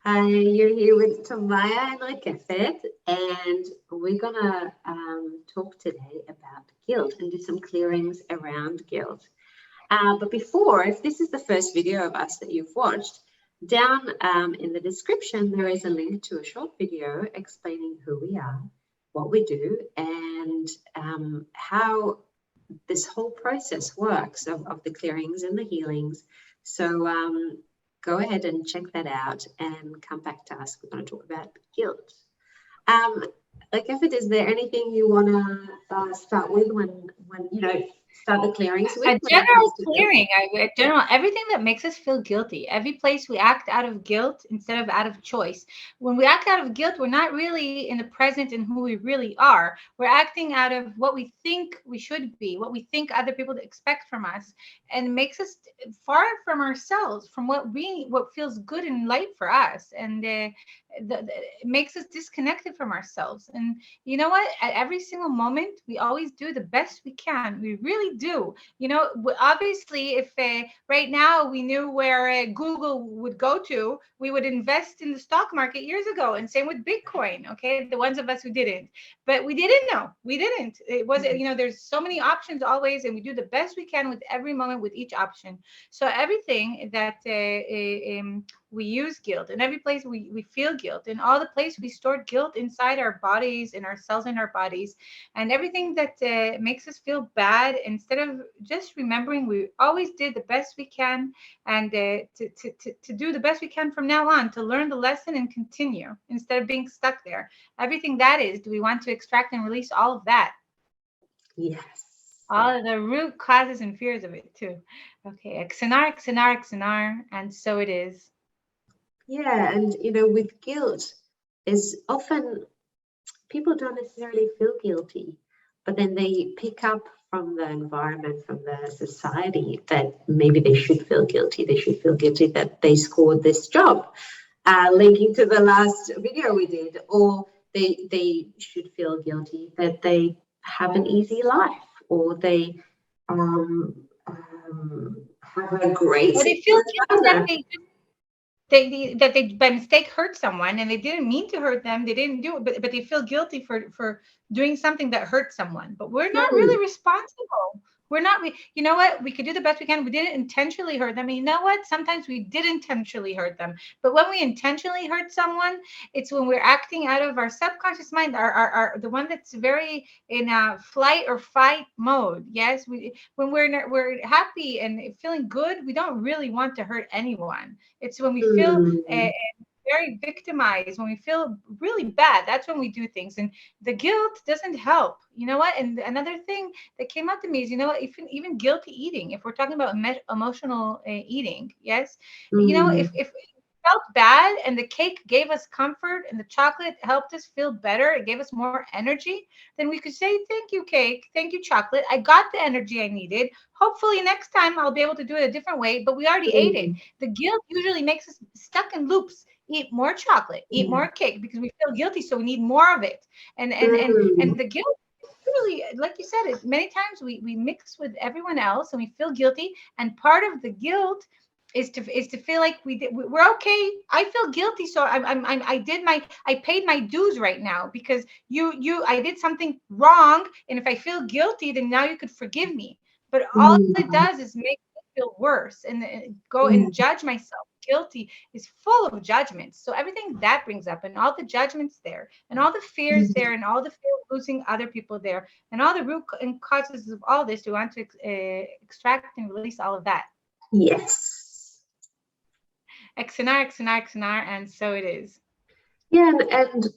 Hi, you're here with Tamaya and Rakefet, and we're gonna talk today about guilt and do some clearings around guilt. But before, if this is the first video of us that you've watched, down in the description there is a link to a short video explaining who we are, what we do, and how this whole process works of the clearings and the healings. So go ahead and check that out and come back to us. We're going to talk about guilt. Um, like, if it is there anything you want to start with when start the clearings with A when it comes general to guilt? clearing, a general everything that makes us feel guilty. Every place we act out of guilt instead of out of choice. When we act out of guilt, we're not really in the present and who we really are. We're acting out of what we think we should be, what we think other people expect from us, and it makes us far from ourselves, from what feels good and light for us, and it makes us disconnected from ourselves. And you know what? At every single moment, we always do the best we can. We really do. Obviously, if right now we knew where Google would go to, we would invest in the stock market years ago. And same with Bitcoin. Okay, the ones of us who didn't, but we didn't know. We didn't. It was, there's so many options always, and we do the best we can with every moment with each option. So everything that we use guilt, in every place we feel guilt, in all the place we stored guilt inside our bodies, in our cells, in our bodies, and everything that makes us feel bad, instead of just remembering we always did the best we can, and to do the best we can from now on, to learn the lesson and continue instead of being stuck there. Everything that is, do we want to extract and release all of that, Yes. all of the root causes and fears of it too. Okay, XNR, XNR, XNR, and so it is. Yeah, and with guilt, is often people don't necessarily feel guilty, but then they pick up from the environment, from the society, that maybe they should feel guilty. They should feel guilty that they scored this job, linking to the last video we did, or they should feel guilty that they have an easy life, or they have a great Or they feel significant guilty that other. they by mistake hurt someone, and they didn't mean to hurt them, they didn't do it, but they feel guilty for doing something that hurt someone. But we're not Hmm. really responsible. We're not. You know what, we could do the best we can. We didn't intentionally hurt them. And you know what, sometimes we did intentionally hurt them, but when we intentionally hurt someone, it's when we're acting out of our subconscious mind, our the one that's very in a flight or fight mode. Yes, when we're happy and feeling good, we don't really want to hurt anyone. It's when we feel Hmm. very victimized, when we feel really bad, that's when we do things. And the guilt doesn't help. You know what? And another thing that came up to me is, you know what? Even guilty eating, if we're talking about emotional eating, yes, Hmm. if we felt bad and the cake gave us comfort and the chocolate helped us feel better, it gave us more energy, then we could say, thank you, cake. Thank you, chocolate. I got the energy I needed. Hopefully, next time I'll be able to do it a different way, but we already ate it. Hmm. The guilt usually makes us stuck in loops. Eat more chocolate, eat Yeah. more cake, because we feel guilty, so we need more of it. And Hmm. the guilt, really, like you said, it many times we mix with everyone else and we feel guilty. And part of the guilt is to feel like we're okay. I feel guilty, so I did my I paid my dues right now, because I did something wrong, and if I feel guilty, then now you could forgive me. But all it does is make me feel worse, and go and Hmm. judge myself. Guilty is full of judgments, so everything that brings up, and all the judgments there, and all the fears there, and all the fear of losing other people there, and all the and causes of all this, we want to extract and release all of that. Yes. XNR, XNR, XNR, and so it is. Yeah, and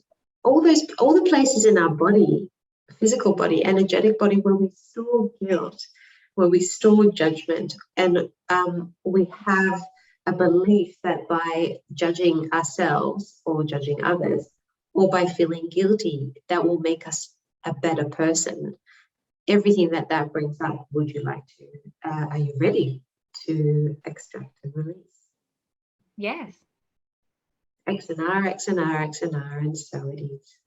all the places in our body, physical body, energetic body, where we store guilt, where we store judgment, and we have a belief that by judging ourselves or judging others, or by feeling guilty, that will make us a better person. Everything that brings up, would you like to? Are you ready to extract and release? Yes. X and R, X and R, X and R, and so it is.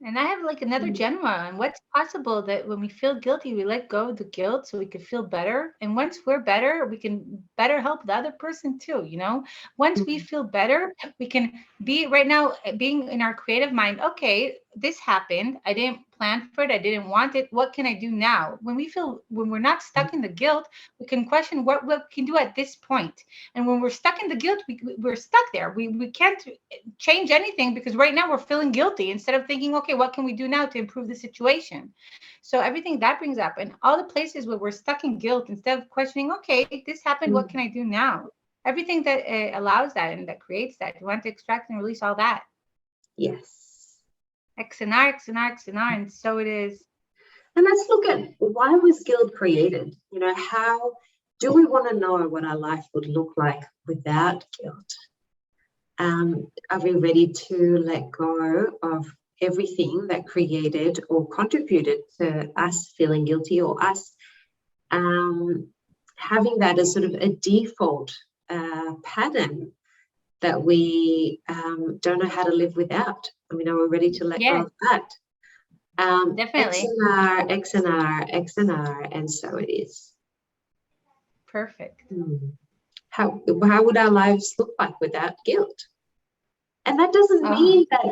And I have like another genre on what's possible that when we feel guilty, we let go of the guilt so we could feel better. And once we're better, we can better help the other person too. Once we Mm, feel better, we can be right now being in our creative mind. Okay, this happened. I didn't plan for it. I didn't want it. What can I do now? When we're not stuck in the guilt, we can question what we can do at this point. And when we're stuck in the guilt, we're stuck there. We can't change anything because right now we're feeling guilty instead of thinking, okay, what can we do now to improve the situation? So everything that brings up and all the places where we're stuck in guilt, instead of questioning, okay, this happened, what mm. can I do now? Everything that allows that and that creates that, you want to extract and release all that. Yes. XNR, XNR, XNR, and so it is. And let's look at, why was guilt created? How do we want to know what our life would look like without guilt? Are we ready to let go of everything that created or contributed to us feeling guilty, or us having that as sort of a default pattern that we don't know how to live without? Are we ready to let go Yeah, of that? definitely. XNR, XNR, XNR, and so it is. Perfect. How would our lives look like without guilt? And that doesn't Oh, mean that,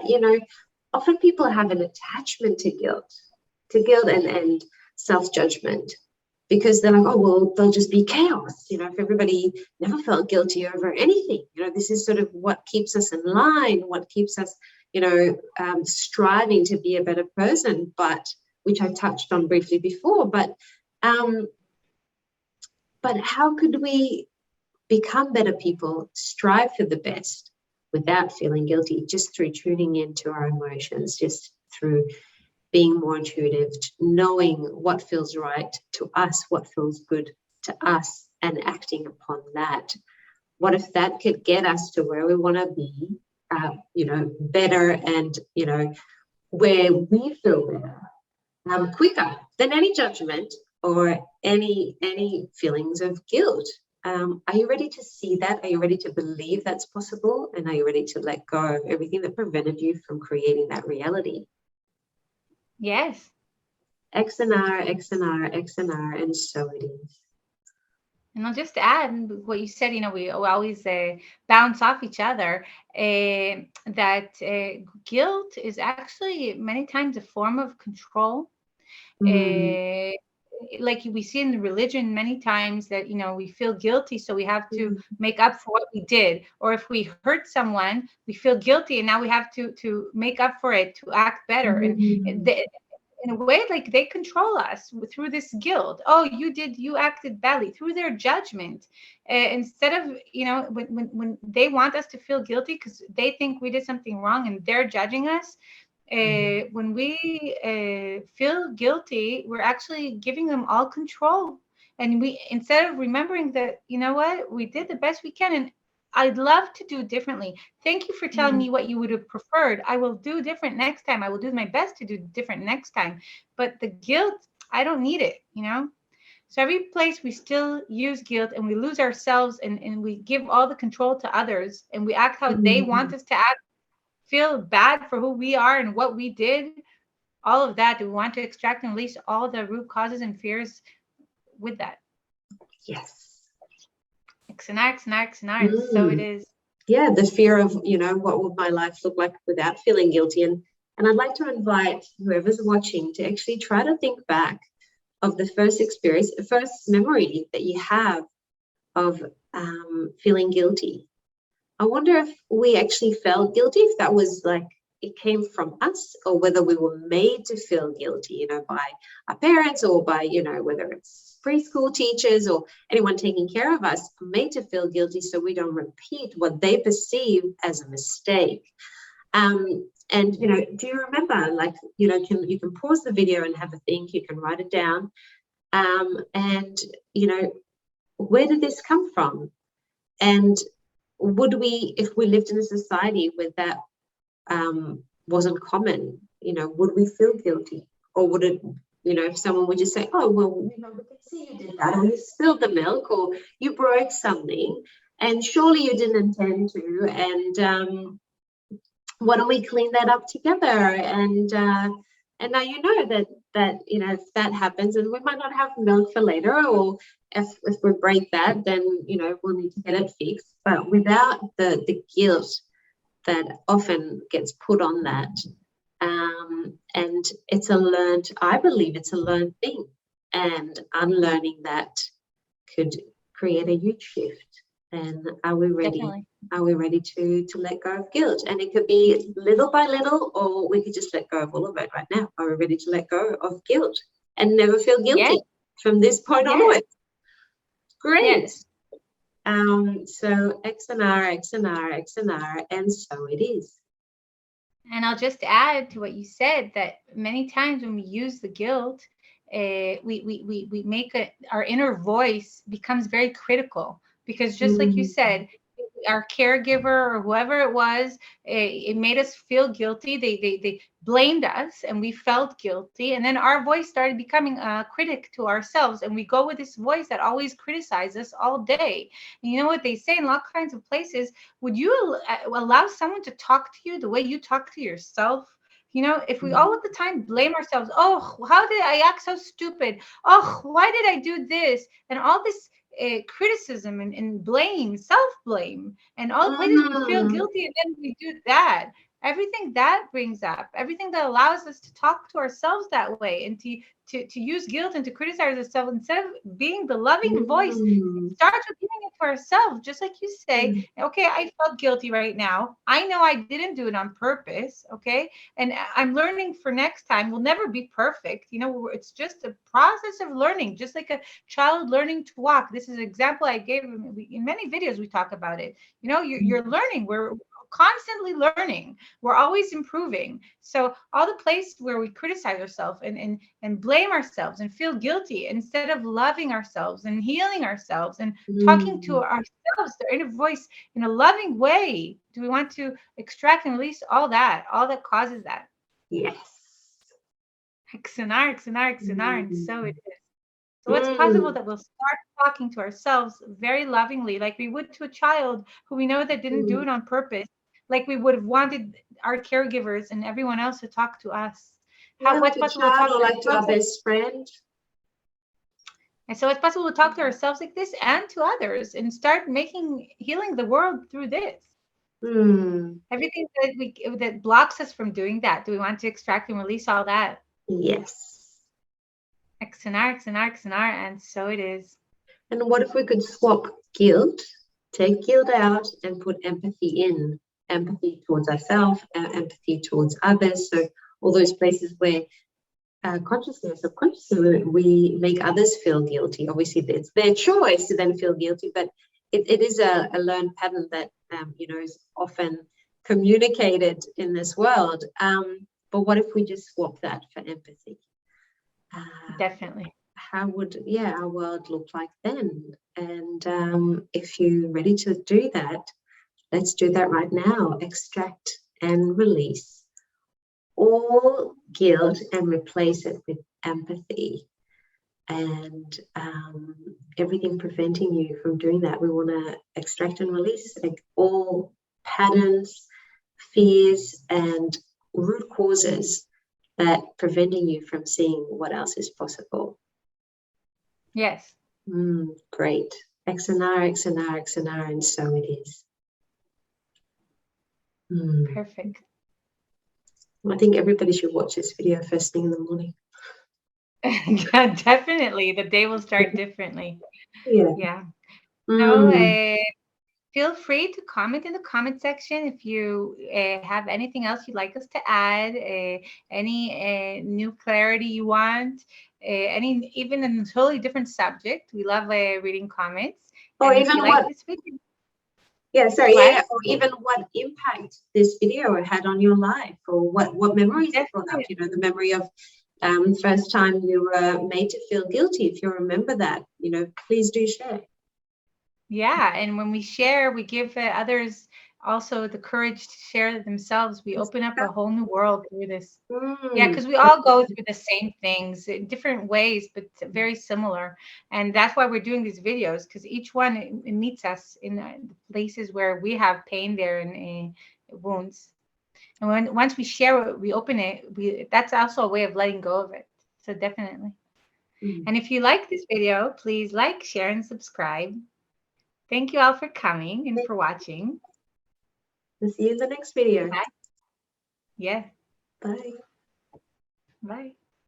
often people have an attachment to guilt and self-judgment, because they're like, oh, well, there'll just be chaos, if everybody never felt guilty over anything. This is sort of what keeps us in line, what keeps us, striving to be a better person, but which I touched on briefly before. But how could we become better people, strive for the best without feeling guilty, just through tuning into our emotions, just through being more intuitive, knowing what feels right to us, what feels good to us, and acting upon that? What if that could get us to where we want to be, better, and, where we feel better, quicker than any judgment or any feelings of guilt? Are you ready to see that? Are you ready to believe that's possible? And are you ready to let go of everything that prevented you from creating that reality? yes. XNR, XNR, XNR, and so it is. And I'll just add what you said, we always bounce off each other. That guilt is actually many times a form of control. Mm, Like we see in the religion many times that, we feel guilty, so we have to mm, make up for what we did. Or if we hurt someone, we feel guilty, and now we have to make up for it, to act better. And mm, in a way, like they control us through this guilt. Oh, you acted badly, through their judgment. Instead of, when they want us to feel guilty because they think we did something wrong and they're judging us. When we feel guilty, we're actually giving them all control. And we, instead of remembering that, you know what, we did the best we can, and I'd love to do differently. Thank you for telling mm. me what you would have preferred. I will do different next time. I will do my best to do different next time. But the guilt, I don't need it. So every place we still use guilt, and we lose ourselves, and we give all the control to others, and we act how they want Mm. us to act, feel bad for who we are and what we did, all of that. We want to extract and release all the root causes and fears with that. Yes. XNR, and so it Mm. is. Yeah, the fear of, what would my life look like without feeling guilty? And I'd like to invite whoever's watching to actually try to think back of the first experience, the first memory that you have of feeling guilty. I wonder if we actually felt guilty, if that was like it came from us, or whether we were made to feel guilty, by our parents, or by, whether it's preschool teachers or anyone taking care of us, made to feel guilty so we don't repeat what they perceive as a mistake. And do you remember, like, you can pause the video and have a think, you can write it down, and where did this come from? And would we, if we lived in a society where that wasn't common, would we feel guilty? Or would it, if someone would just say, oh, well, we can see you did that, or you spilled the milk, or you broke something, and surely you didn't intend to, and why don't we clean that up together? And now you know that if that happens, and we might not have milk for later, or if we break that, then we'll need to get it fixed. But without the guilt that often gets put on that, and I believe it's a learned thing, and unlearning that could create a huge shift. And are we ready? Definitely. Are we ready to let go of guilt? And it could be little by little, or we could just let go of all of it right now. Are we ready to let go of guilt and never feel guilty Yes. from this point Yes. onwards? Great. Yes. So X and R, X and R, X and R, and so it is. And I'll just add to what you said that many times when we use the guilt, we make our inner voice becomes very critical, because just like you said, our caregiver or whoever it was, it made us feel guilty. They blamed us and we felt guilty. And then our voice started becoming a critic to ourselves. And we go with this voice that always criticizes us all day. And you know what they say in all kinds of places? Would you allow someone to talk to you the way you talk to yourself? If we all of the time blame ourselves, oh, how did I act so stupid? Oh, why did I do this? And all this criticism and blame, self-blame, and all the places we feel guilty, and then we do that. Everything that brings up, everything that allows us to talk to ourselves that way, and to use guilt and to criticize ourselves instead of being the loving voice, it starts with giving it to ourselves. Just like you say, okay, I felt guilty right now. I know I didn't do it on purpose, okay? And I'm learning for next time. We'll never be perfect. It's just a process of learning, just like a child learning to walk. This is an example I gave in many videos. We talk about it. You're learning. We're constantly learning. We're always improving. So all the places where we criticize ourselves and blame ourselves and feel guilty, instead of loving ourselves and healing ourselves and talking to ourselves, their inner voice, in a loving way, do we want to extract and release all that causes that? Yes. X and R, X and R, X and R, and so it is. So it's possible that we'll start talking to ourselves very lovingly, like we would to a child who we know that didn't do it on purpose, like we would have wanted our caregivers and everyone else to talk to us. What's possible to talk like to our best friend? And so it's possible to talk to ourselves like this and to others, and start healing the world through this. Everything that blocks us from doing that, do we want to extract and release all that? Yes. X and R, X and R, X and R, and so it is. And what if we could swap guilt, take guilt out, and put empathy in? Empathy towards ourselves, empathy towards others. So all those places where consciously or subconsciously we make others feel guilty. Obviously, it's their choice to then feel guilty, but it is a learned pattern that is often communicated in this world. But what if we just swap that for empathy? Definitely. How would our world look like then? And if you're ready to do that, let's do that right now. Extract and release all guilt and replace it with empathy. And everything preventing you from doing that, we want to extract and release all patterns, fears, and root causes that preventing you from seeing what else is possible. Yes. Great. X and R, X and R, X and R, and so it is. Perfect. I think everybody should watch this video first thing in the morning. Yeah, definitely. The day will start differently. Yeah. Feel free to comment in the comment section if you have anything else you'd like us to add, any new clarity you want, even in a totally different subject. We love reading comments. Or even what? Or even what impact this video had on your life, or what memories it brought up. The memory of first time you were made to feel guilty. If you remember that, please do share. Yeah, and when we share, we give others also the courage to share themselves. We open up a whole new world through this. Yeah, because we all go through the same things in different ways, but very similar. And that's why we're doing these videos, because each one it meets us in the places where we have pain there and wounds. And once we share it, we open it, that's also a way of letting go of it. So definitely. And if you like this video, please like, share, and subscribe. Thank you all for coming and for watching. We'll see you in the next video. Bye. Yeah. Bye. Bye.